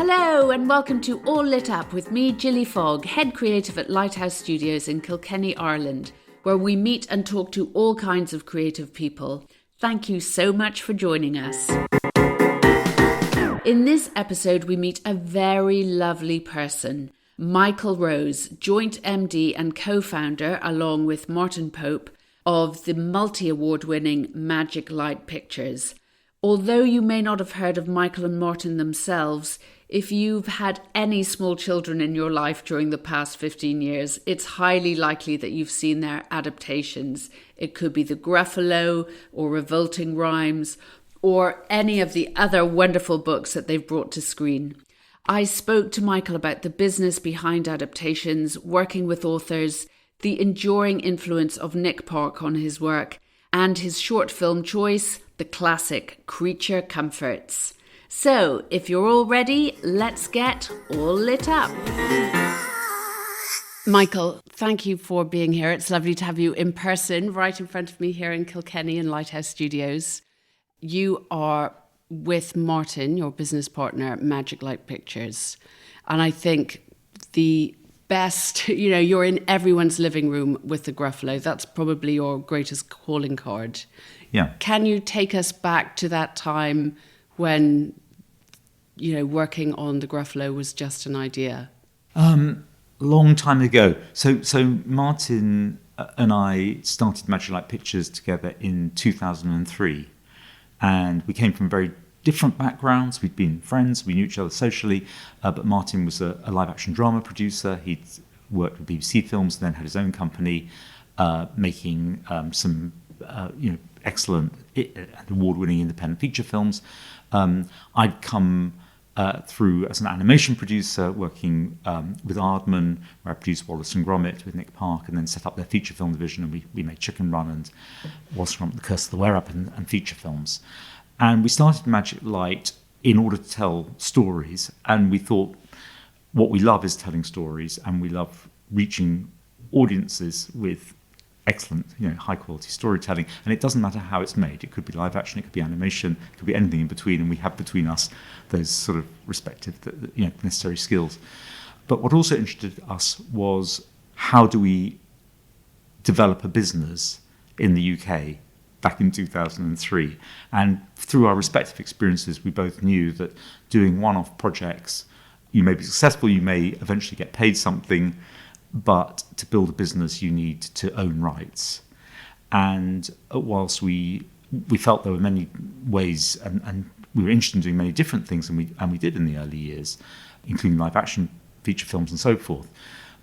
Hello and welcome to All Lit Up with me, Gilly Fogg, head creative at Lighthouse Studios in Kilkenny, Ireland, where we meet and talk to all kinds of creative people. Thank you so much for joining us. In this episode, we meet a very lovely person, Michael Rose, joint MD and co-founder, along with Martin Pope, of the multi-award-winning Magic Light Pictures. Although you may not have heard of Michael and Martin themselves, if you've had any small children in your life during the past 15 years, it's highly likely that you've seen their adaptations. It could be the Gruffalo or Revolting Rhymes or any of the other wonderful books that they've brought to screen. I spoke to Michael about the business behind adaptations, working with authors, the enduring influence of Nick Park on his work, and his short film choice, the classic Creature Comforts. So, if you're all ready, let's get all lit up. Michael, thank you for being here. It's lovely to have you in person, right in front of me here in Kilkenny in Lighthouse Studios. You are with Martin, your business partner, at Magic Light Pictures. And I think the best, you're in everyone's living room with the Gruffalo. That's probably your greatest calling card. Yeah. Can you take us back to that time when, working on the Gruffalo was just an idea? Long time ago. So Martin and I started Magic Light Pictures together in 2003. And we came from very different backgrounds. We'd been friends, we knew each other socially, but Martin was a live-action drama producer. He'd worked with BBC Films, then had his own company, making some excellent and award-winning independent feature films. I'd come through as an animation producer, working with Aardman, where I produced Wallace and Gromit with Nick Park, and then set up their feature film division, and we made Chicken Run and Wallace and Gromit, The Curse of the Wererup, and feature films. And we started Magic Light in order to tell stories, and we thought what we love is telling stories, and we love reaching audiences with excellent, high quality storytelling. And it doesn't matter how it's made. It could be live action, it could be animation, it could be anything in between. And we have between us those sort of respective, necessary skills. But what also interested us was, how do we develop a business in the UK back in 2003? And through our respective experiences, we both knew that doing one-off projects, you may be successful, you may eventually get paid something, but to build a business, you need to own rights. And whilst we felt there were many ways, and we were interested in doing many different things, and we did in the early years, including live action, feature films, and so forth.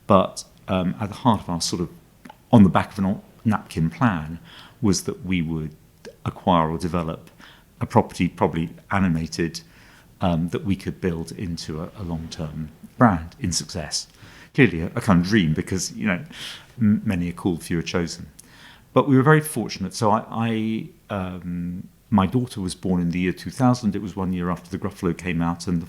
But at the heart of our sort of on the back of a napkin plan was that we would acquire or develop a property, probably animated, that we could build into a long-term brand in success. Clearly a kind of dream, because many are called, few are chosen. But we were very fortunate. So my daughter was born in the year 2000. It was 1 year after the Gruffalo came out, and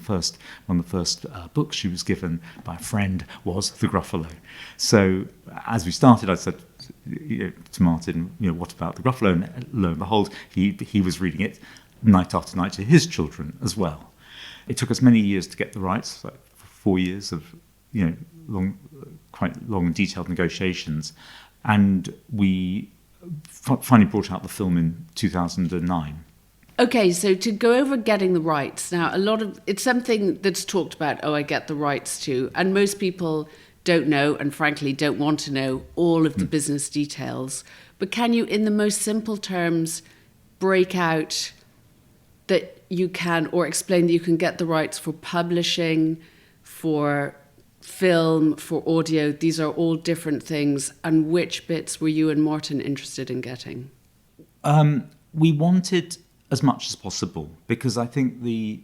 one of the first books she was given by a friend was the Gruffalo. So as we started, I said to Martin, what about the Gruffalo? And lo and behold, he was reading it night after night to his children as well. It took us many years to get the rights, like 4 years of quite long and detailed negotiations, and we finally brought out the film in 2009. Okay, so to go over getting the rights, now it's something that's talked about, I get the rights to, and most people don't know, and frankly don't want to know, all of the business details. But can you, in the most simple terms, break out that you can, or explain that you can get the rights for publishing, for film, for audio? These are all different things. And which bits were you and Martin interested in getting? We wanted as much as possible, because I think the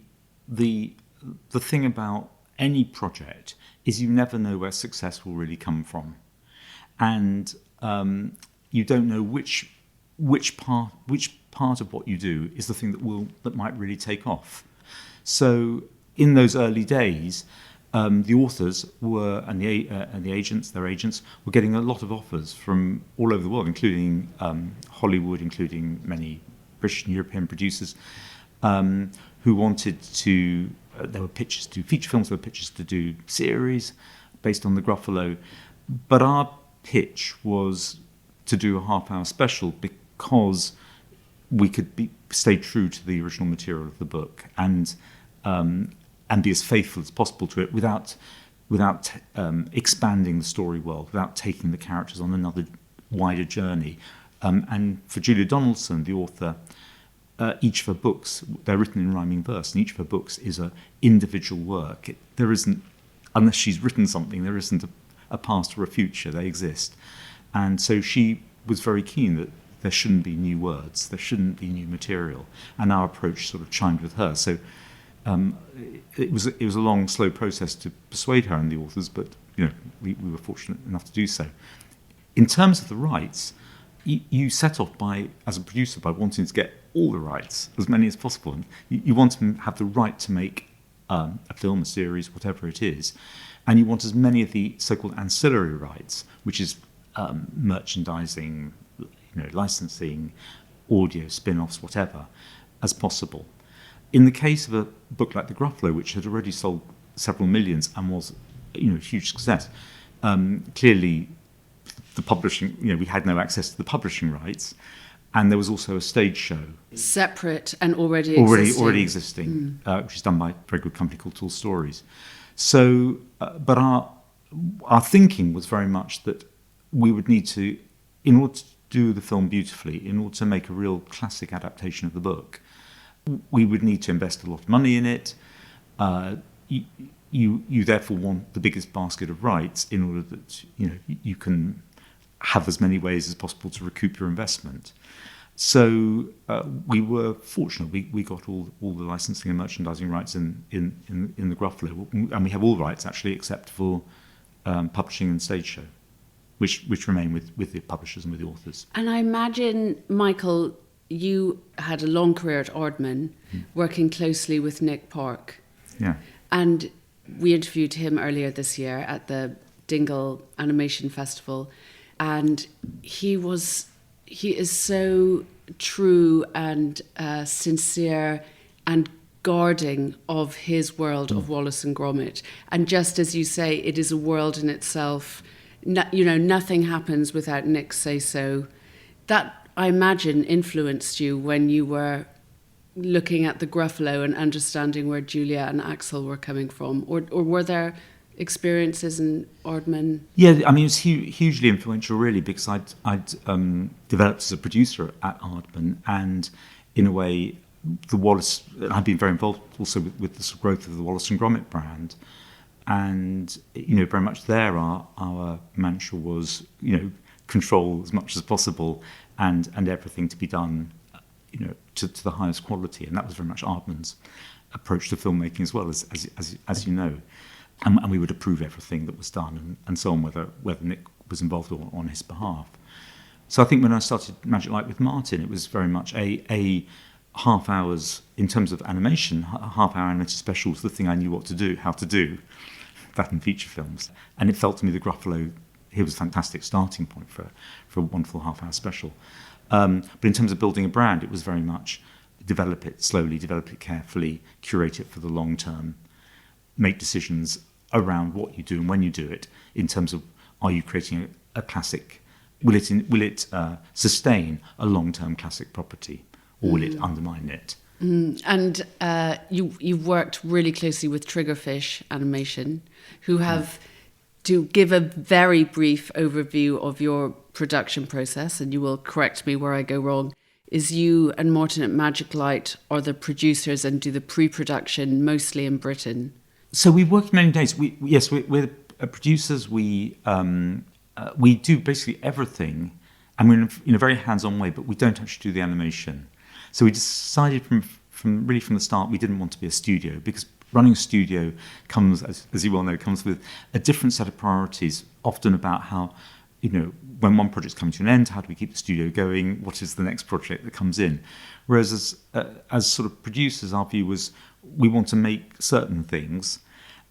thing about any project is you never know where success will really come from, and you don't know which part of what you do is the thing that might really take off. So in those early days, the authors were and the agents, their agents, were getting a lot of offers from all over the world, including Hollywood, including many British and European producers, who wanted to there were pitches to do feature films, there were pitches to do series based on the Gruffalo. But our pitch was to do a half-hour special because we could stay true to the original material of the book and be as faithful as possible to it without expanding the story world, without taking the characters on another wider journey. And for Julia Donaldson, the author, each of her books, they're written in rhyming verse, and each of her books is an individual work. There isn't, unless she's written something, there isn't a past or a future. They exist. And so she was very keen that there shouldn't be new words, there shouldn't be new material. And our approach sort of chimed with her. So it was a long, slow process to persuade her and the authors, but we were fortunate enough to do so. In terms of the rights, you set off as a producer, by wanting to get all the rights, as many as possible. And you want to have the right to make a film, a series, whatever it is, and you want as many of the so-called ancillary rights, which is merchandising, licensing, audio, spin-offs, whatever, as possible. In the case of a book like The Gruffalo, which had already sold several millions and was, a huge success, clearly the publishing, we had no access to the publishing rights, and there was also a stage show, separate and already existing, which is done by a very good company called Tall Stories. So, but our thinking was very much that we would need to, in order to do the film beautifully, in order to make a real classic adaptation of the book, we would need to invest a lot of money in it. You therefore want the biggest basket of rights in order that you can have as many ways as possible to recoup your investment. So we were fortunate. We got all the licensing and merchandising rights in the Gruffalo, and we have all rights actually except for publishing and stage show, which remain with the publishers and with the authors. And I imagine, Michael, you had a long career at Aardman, working closely with Nick Park. Yeah. And we interviewed him earlier this year at the Dingle Animation Festival, and he is so true and sincere and guarding of his world of Wallace and Gromit. And just as you say, it is a world in itself. Nothing happens without Nick's say-so. That, I imagine, influenced you when you were looking at the Gruffalo and understanding where Julia and Axel were coming from, or were there experiences in Aardman? Yeah, I mean, it was hugely influential, really, because I'd developed as a producer at Aardman, and in a way, the Wallace. I've been very involved also with the growth of the Wallace and Gromit brand, and very much there, our mantra was control as much as possible, and everything to be done to the highest quality, and that was very much Aardman's approach to filmmaking as well, as you know. And we would approve everything that was done, and so on, whether Nick was involved or on his behalf. So I think when I started Magic Light with Martin, it was very much a half hours, in terms of animation, half-hour animated special was the thing I knew how to do, that in feature films. And it felt to me the Gruffalo here was a fantastic starting point for a wonderful half-hour special. But in terms of building a brand, it was very much develop it slowly, develop it carefully, curate it for the long term, make decisions around what you do and when you do it, in terms of, are you creating a classic? Will it sustain a long-term classic property, or will it undermine it? And you've worked really closely with Triggerfish Animation, who have, to give a very brief overview of your production process, and you will correct me where I go wrong, is you and Martin at Magic Light are the producers and do the pre-production mostly in Britain. So we work many days. We're producers. We do basically everything, and we're in a very hands-on way, but we don't actually do the animation. So we decided from the start we didn't want to be a studio, because running a studio comes, as you well know, comes with a different set of priorities, often about how, when one project's coming to an end, how do we keep the studio going? What is the next project that comes in? Whereas as sort of producers, our view was we want to make certain things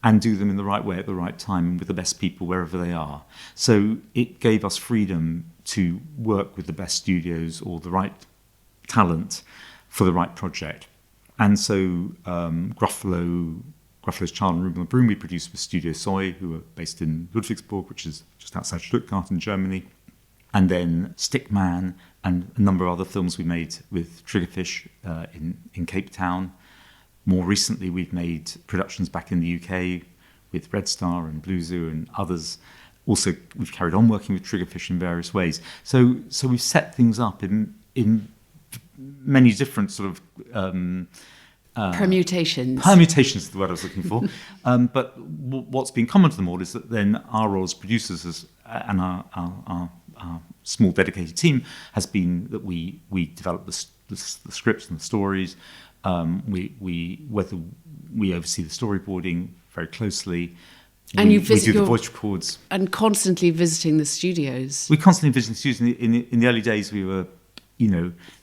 and do them in the right way at the right time and with the best people wherever they are. So it gave us freedom to work with the best studios or the right talent for the right project. And so Gruffalo's Child and Room on the Broom we produced with Studio Soy, who are based in Ludwigsburg, which is just outside Stuttgart in Germany. And then Stickman and a number of other films we made with Triggerfish in Cape Town. More recently, we've made productions back in the UK with Red Star and Blue Zoo and others. Also, we've carried on working with Triggerfish in various ways. So we've set things up in many different sort of permutations. Permutations is the word I was looking for. But what's been common to them all is that then our role as producers and our small dedicated team has been that we develop the scripts and the stories. We oversee the storyboarding very closely. And we do the voice records. And constantly visiting the studios. We constantly visit the studios. In the early days, we were,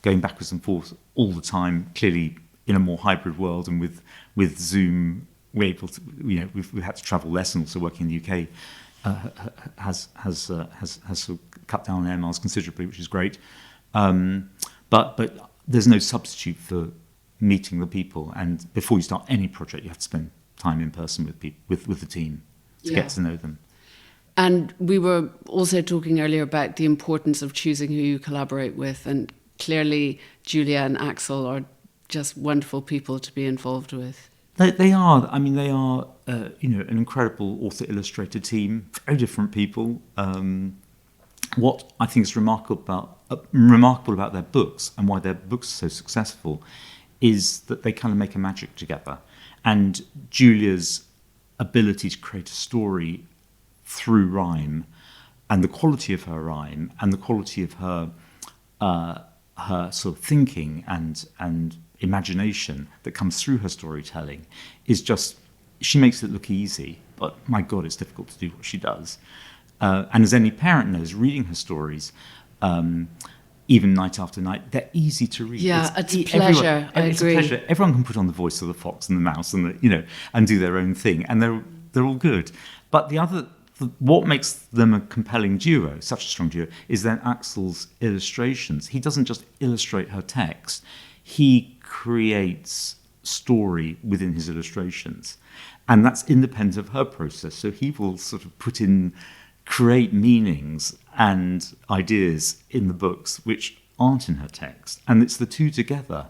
going backwards and forth all the time. Clearly, in a more hybrid world, and with Zoom, we're able to. We've had to travel less, and also working in the UK has sort of cut down air miles considerably, which is great. But there's no substitute for meeting the people, and before you start any project, you have to spend time in person with the team to get to know them. And we were also talking earlier about the importance of choosing who you collaborate with, and clearly Julia and Axel are just wonderful people to be involved with. They are. I mean, they are. An incredible author-illustrator team. Very different people. What I think is remarkable about their books and why their books are so successful is that they kind of make a magic together. And Julia's ability to create a story through rhyme, and the quality of her rhyme, and the quality of her sort of thinking and imagination that comes through her storytelling is just, she makes it look easy, but my God, it's difficult to do what she does. And as any parent knows, reading her stories, even night after night, they're easy to read. Yeah, it's a pleasure. I agree. It's a pleasure. Everyone can put on the voice of the fox and the mouse, and and do their own thing, and they're all good. But what makes them a compelling duo, such a strong duo, is then Axel's illustrations. He doesn't just illustrate her text; he creates story within his illustrations, and that's independent of her process. So he will sort of create meanings and ideas in the books which aren't in her text, and it's the two together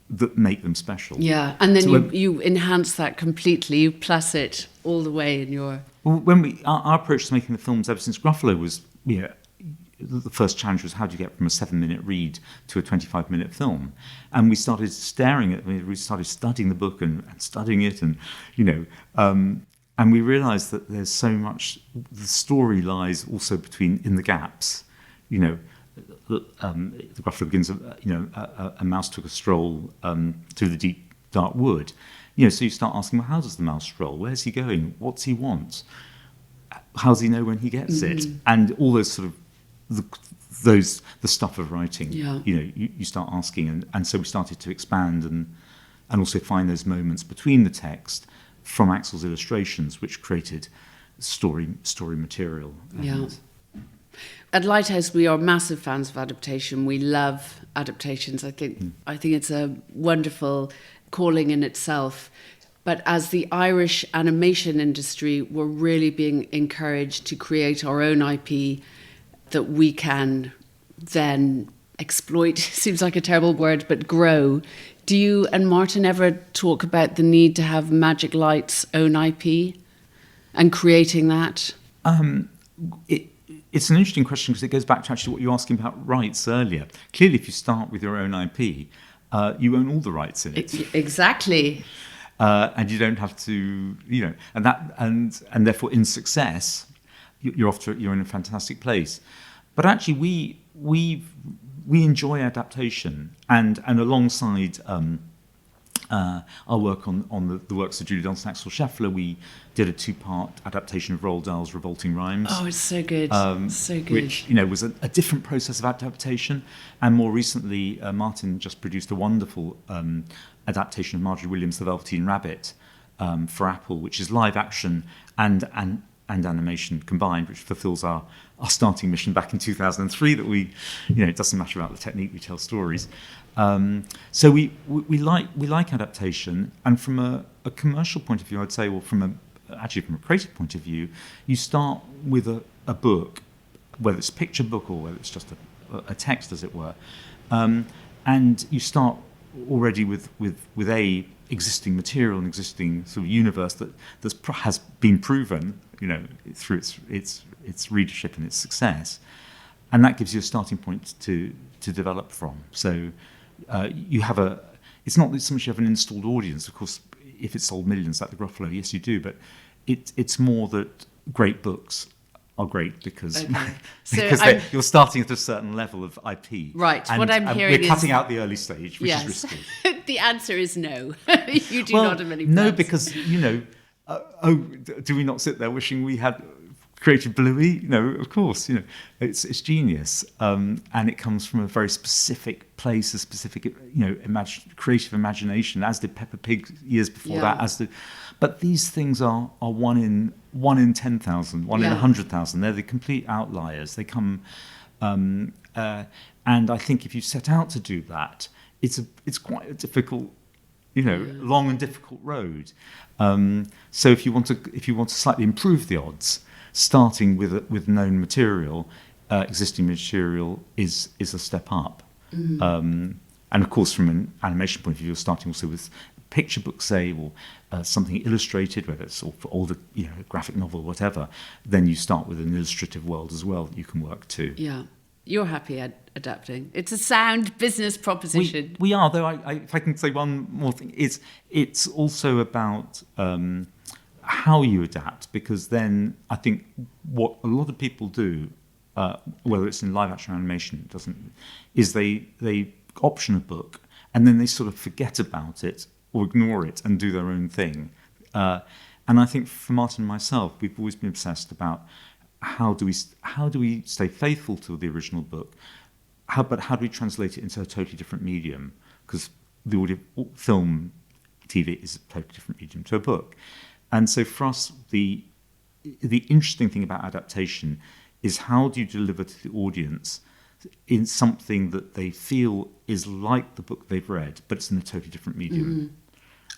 that make them special. Yeah, and then you enhance that completely. You plus it all the way in your. Well, when our approach to making the films ever since Gruffalo was, the first challenge was how do you get from a 7-minute read to a 25-minute film, and we started we started studying the book and studying it, and and we realised that there's so much. The story lies also in the gaps. The Gruffalo begins. A mouse took a stroll through the deep dark wood. So you start asking, well, how does the mouse stroll? Where's he going? What's he want? How does he know when he gets it? And all those sort of the stuff of writing. Yeah. You start asking, and so we started to expand and also find those moments between the text from Axel's illustrations, which created story material. Yeah. At Lighthouse, we are massive fans of adaptation. We love adaptations. I think it's a wonderful calling in itself. But as the Irish animation industry, we're really being encouraged to create our own IP that we can then exploit. Seems like a terrible word, but grow. Do you and Martin ever talk about the need to have Magic Light's own IP and creating that? It's an interesting question because it goes back to actually what you were asking about rights earlier. Clearly, if you start with your own IP, you own all the rights in it. Exactly. And you don't have to, and therefore in success, you're in a fantastic place. But actually, we enjoy adaptation, and alongside our work on the works of Julie Donaldson and Axel Scheffler, we did a 2-part adaptation of Roald Dahl's Revolting Rhymes. Oh, it's so good, so good. Which was a different process of adaptation, and more recently, Martin just produced a wonderful adaptation of Marjorie Williams' The Velveteen Rabbit for Apple, which is live action and and animation combined, which fulfills our starting mission back in 2003 that we, it doesn't matter about the technique, we tell stories. So we like adaptation, and from a commercial point of view, I'd say, or from a creative point of view, you start with a book, whether it's a picture book or whether it's just a text, as it were, and you start already with existing material and existing sort of universe that has been proven, through its readership and its success, and that gives you a starting point to develop from. So you have it's not so much you have an installed audience, of course. If it's sold millions like the Gruffalo, yes, you do, but it's more that great books are great because you're starting at a certain level of IP. Right. What I'm hearing is we're cutting out the early stage, which is risky. The answer is no. You do not have any plans. No, because do we not sit there wishing we had created Bluey? No, of course. It's genius, and it comes from a very specific place, a specific creative imagination. As did Peppa Pig years before that. But these things are one in 10,000, one in 100,000. They're the complete outliers. They come, and I think if you set out to do that, it's quite a difficult, long and difficult road. So if you want to slightly improve the odds, starting with known material, existing material is a step up. And of course, from an animation point of view, you're starting also with picture book, say, or something illustrated, whether it's for older, graphic novel, whatever. Then you start with an illustrative world as well that you can work to. Yeah, you're happy adapting. It's a sound business proposition. We are, though. If I can say one more thing, it's also about how you adapt, because then I think what a lot of people do, whether it's in live action animation, is they option a book and then they sort of forget about it or ignore it and do their own thing. And I think for Martin and myself, we've always been obsessed about how do we stay faithful to the original book, but how do we translate it into a totally different medium? Because the audio, film, TV is a totally different medium to a book. And so for us, the interesting thing about adaptation is how do you deliver to the audience in something that they feel is like the book they've read, but it's in a totally different medium. Mm-hmm.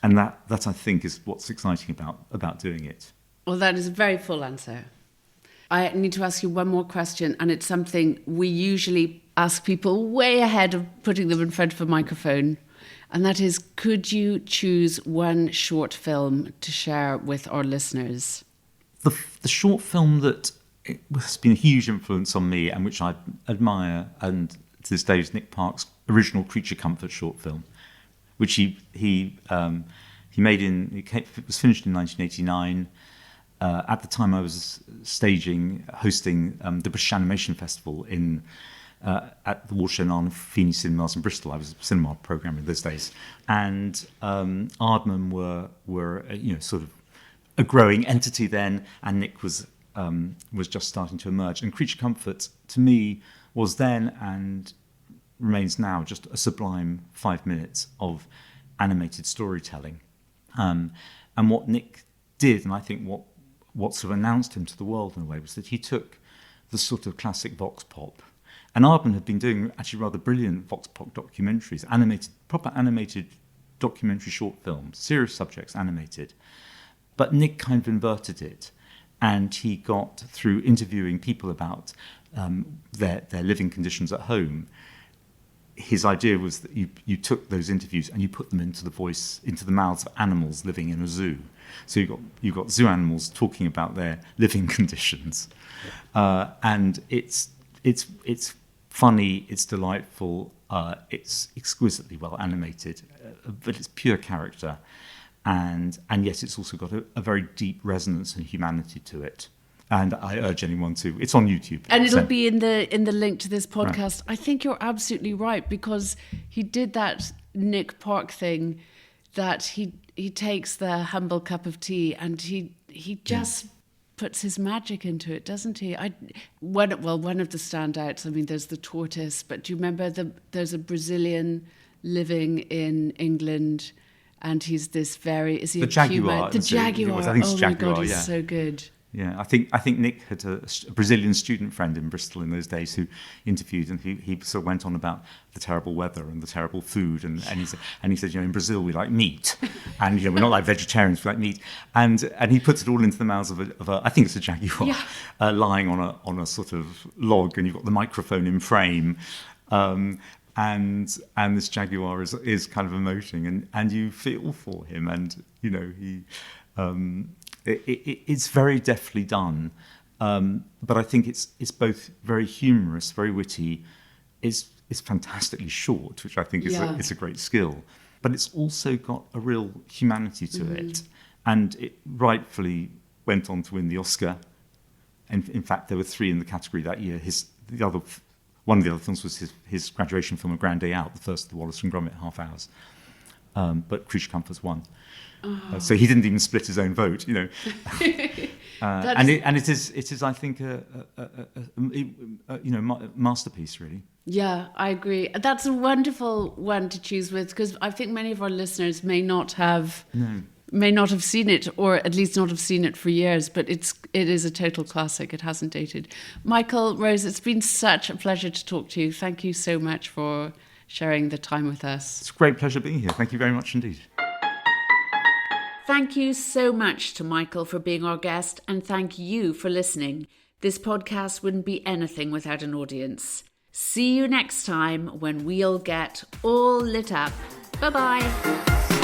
And that I think is what's exciting about doing it. Well, that is a very full answer. I need to ask you one more question, and it's something we usually ask people way ahead of putting them in front of a microphone. And that is, could you choose one short film to share with our listeners? The short film that has been a huge influence on me and which I admire, and to this day, is Nick Park's original Creature Comfort short film, which he made it was finished in 1989. At the time, I was hosting the British Animation Festival at the Watershed and Feeney Cinemas in Bristol. I was a cinema programmer those days, and Aardman were sort of a growing entity then, and Nick was just starting to emerge. And Creature Comfort to me was then and remains now just a sublime 5 minutes of animated storytelling. And what Nick did, and I think what sort of announced him to the world in a way, was that he took the sort of classic vox pop. And Aardman had been doing actually rather brilliant vox pop documentaries, proper animated documentary short films, serious subjects animated. But Nick kind of inverted it, and he got, through interviewing people about their living conditions at home, his idea was that you took those interviews and you put them into the mouths of animals living in a zoo. So you got zoo animals talking about their living conditions, and it's funny, it's delightful, it's exquisitely well animated, but it's pure character, and yet it's also got a very deep resonance and humanity to it. And I urge anyone to. It's on YouTube. And it'll be in the link to this podcast. Right. I think you're absolutely right, because he did that Nick Park thing, that he takes the humble cup of tea and he just puts his magic into it, doesn't he? One of the standouts, I mean, there's the tortoise, but do you remember there's a Brazilian living in England, and he's this is he the a jaguar? Puma? The jaguar. I think it's oh jaguar, my God, he's so good. Yeah, I think Nick had a Brazilian student friend in Bristol in those days who interviewed, and he sort of went on about the terrible weather and the terrible food, and he said, in Brazil we like meat, and we're not like vegetarians, we like meat, and he puts it all into the mouths of a I think it's a jaguar, lying on a sort of log, and you've got the microphone in frame. And this jaguar is kind of emoting, and you feel for him, and it's very deftly done, but I think it's both very humorous, very witty. It's fantastically short, which I think is a great skill, but it's also got a real humanity to it, and it rightfully went on to win the Oscar. And in fact, there were 3 in the category that year. One of the other films was his graduation film, A Grand Day Out, the first of the Wallace and Gromit half hours. But Creature Comforts won. So he didn't even split his own vote, and it is I think a masterpiece, really. Yeah, I agree. That's a wonderful one to choose with, because I think many of our listeners may not have seen it, or at least not have seen it for years, but it is a total classic. It hasn't dated. Michael, Rose, it's been such a pleasure to talk to you. Thank you so much for sharing the time with us. It's a great pleasure being here. Thank you very much indeed. Thank you so much to Michael for being our guest, and thank you for listening. This podcast wouldn't be anything without an audience. See you next time when we'll get all lit up. Bye-bye.